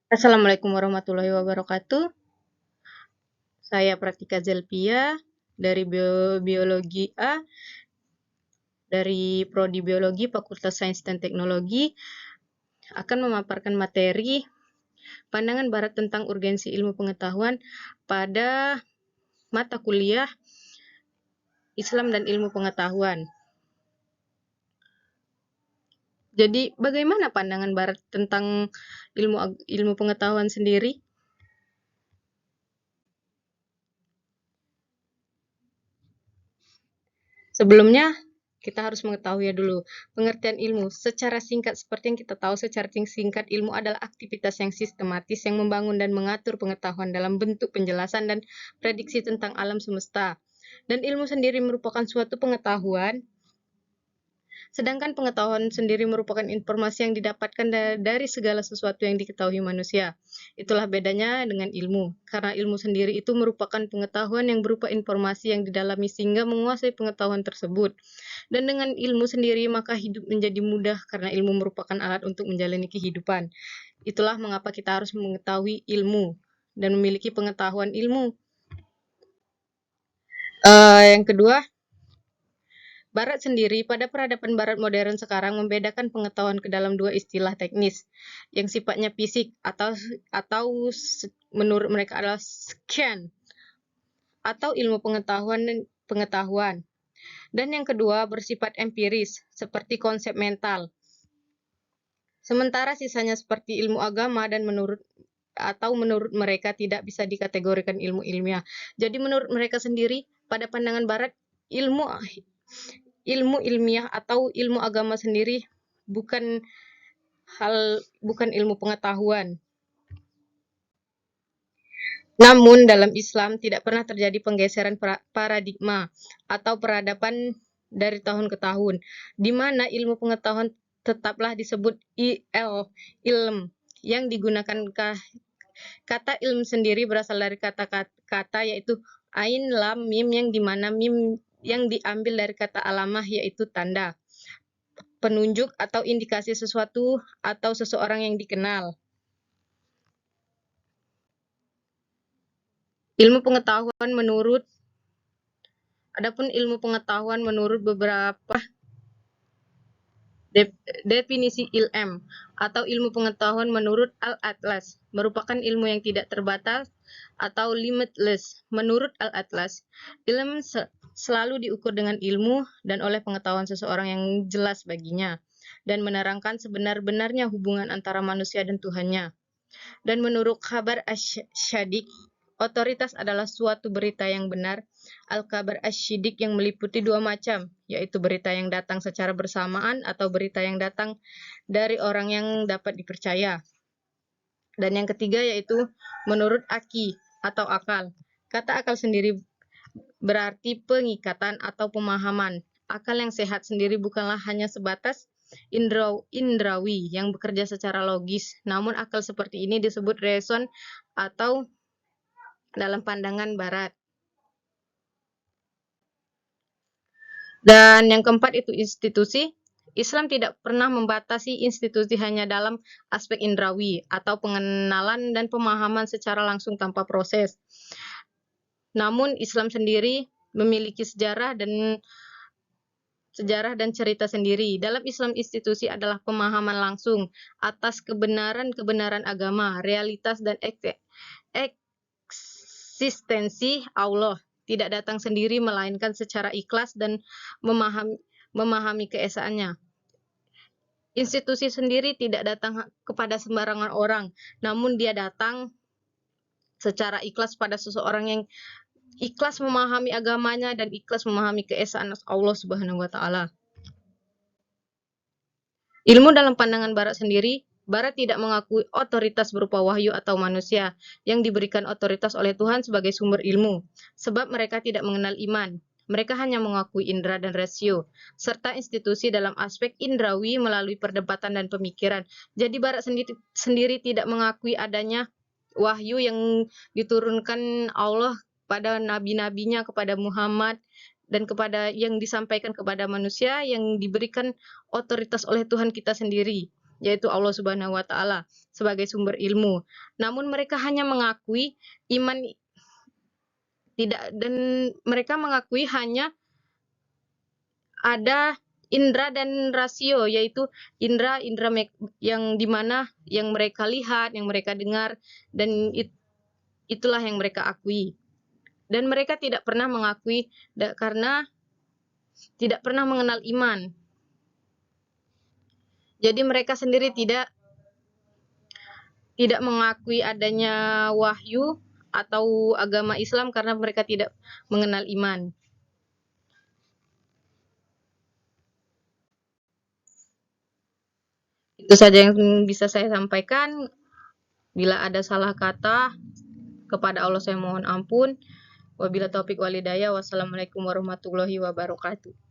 Assalamualaikum warahmatullahi wabarakatuh. Saya Pratika Zelpia dari Biologi A, dari Prodi Biologi Fakultas Sains dan Teknologi, akan memaparkan materi pandangan Barat tentang urgensi ilmu pengetahuan pada mata kuliah Islam dan ilmu pengetahuan. Jadi, bagaimana pandangan Barat tentang ilmu pengetahuan sendiri? Sebelumnya, kita harus mengetahui dulu pengertian ilmu. Secara singkat, seperti yang kita tahu, secara singkat, ilmu adalah aktivitas yang sistematis yang membangun dan mengatur pengetahuan dalam bentuk penjelasan dan prediksi tentang alam semesta. Dan ilmu sendiri merupakan suatu pengetahuan, sedangkan pengetahuan sendiri merupakan informasi yang didapatkan dari segala sesuatu yang diketahui manusia. Itulah bedanya dengan ilmu, karena ilmu sendiri itu merupakan pengetahuan yang berupa informasi yang didalami sehingga menguasai pengetahuan tersebut. Dan dengan ilmu sendiri maka hidup menjadi mudah karena ilmu merupakan alat untuk menjalani kehidupan. Itulah mengapa kita harus mengetahui ilmu dan memiliki pengetahuan ilmu. Yang kedua, Barat sendiri pada peradaban Barat modern sekarang membedakan pengetahuan ke dalam dua istilah teknis yang sifatnya fisik atau menurut mereka adalah science atau ilmu pengetahuan. Dan yang kedua bersifat empiris seperti konsep mental. Sementara sisanya seperti ilmu agama dan menurut mereka tidak bisa dikategorikan ilmu ilmiah. Jadi menurut mereka sendiri pada pandangan Barat ilmu ilmiah atau ilmu agama sendiri bukan ilmu pengetahuan. Namun dalam Islam tidak pernah terjadi penggeseran paradigma atau peradaban dari tahun ke tahun, di mana ilmu pengetahuan tetaplah disebut ilm yang digunakan kata ilm sendiri berasal dari kata yaitu ain lam mim yang dimana mim yang diambil dari kata alamah yaitu tanda, penunjuk atau indikasi sesuatu atau seseorang yang dikenal. Adapun ilmu pengetahuan menurut beberapa definisi ilm atau ilmu pengetahuan menurut Al-Atlas merupakan ilmu yang tidak terbatas atau limitless. Menurut Al-Atlas, ilmu selalu diukur dengan ilmu dan oleh pengetahuan seseorang yang jelas baginya dan menerangkan sebenar-benarnya hubungan antara manusia dan Tuhannya. Dan menurut Khabar Asy-Syadiq, otoritas adalah suatu berita yang benar. Al-Khabar Asy-Syadiq yang meliputi dua macam, yaitu berita yang datang secara bersamaan atau berita yang datang dari orang yang dapat dipercaya. Dan yang ketiga yaitu menurut Aki atau akal. Kata akal sendiri berarti pengikatan atau pemahaman. Akal yang sehat sendiri bukanlah hanya sebatas indrawi yang bekerja secara logis, namun akal seperti ini disebut reason atau dalam pandangan Barat. Dan yang keempat itu institusi. Islam tidak pernah membatasi institusi hanya dalam aspek indrawi atau pengenalan dan pemahaman secara langsung tanpa proses. Namun Islam sendiri memiliki sejarah dan cerita sendiri. Dalam Islam, institusi adalah pemahaman langsung atas kebenaran agama, realitas dan eksistensi Allah. Tidak datang sendiri, melainkan secara ikhlas dan memahami keesaannya. Institusi sendiri tidak datang kepada sembarangan orang, namun dia datang secara ikhlas pada seseorang yang ikhlas memahami agamanya dan ikhlas memahami keesaan Allah Subhanahu wa taala. Ilmu dalam pandangan Barat sendiri, Barat tidak mengakui otoritas berupa wahyu atau manusia yang diberikan otoritas oleh Tuhan sebagai sumber ilmu, sebab mereka tidak mengenal iman. Mereka hanya mengakui indera dan rasio, serta institusi dalam aspek indrawi melalui perdebatan dan pemikiran. Jadi Barat sendiri tidak mengakui adanya wahyu yang diturunkan Allah pada nabi-nabinya, kepada Muhammad, dan kepada yang disampaikan kepada manusia yang diberikan otoritas oleh Tuhan kita sendiri. yaitu Allah Subhanahu wa taala sebagai sumber ilmu. Namun mereka hanya mengakui iman dan mereka mengakui hanya ada indera dan rasio, yaitu indera yang dimana yang mereka lihat, yang mereka dengar, dan itulah yang mereka akui. Dan mereka tidak pernah mengakui karena tidak pernah mengenal iman. Jadi mereka sendiri tidak mengakui adanya wahyu atau agama Islam karena mereka tidak mengenal iman. Itu saja yang bisa saya sampaikan. Bila ada salah kata, kepada Allah saya mohon ampun. Wabila taufik walhidayah. Wassalamualaikum warahmatullahi wabarakatuh.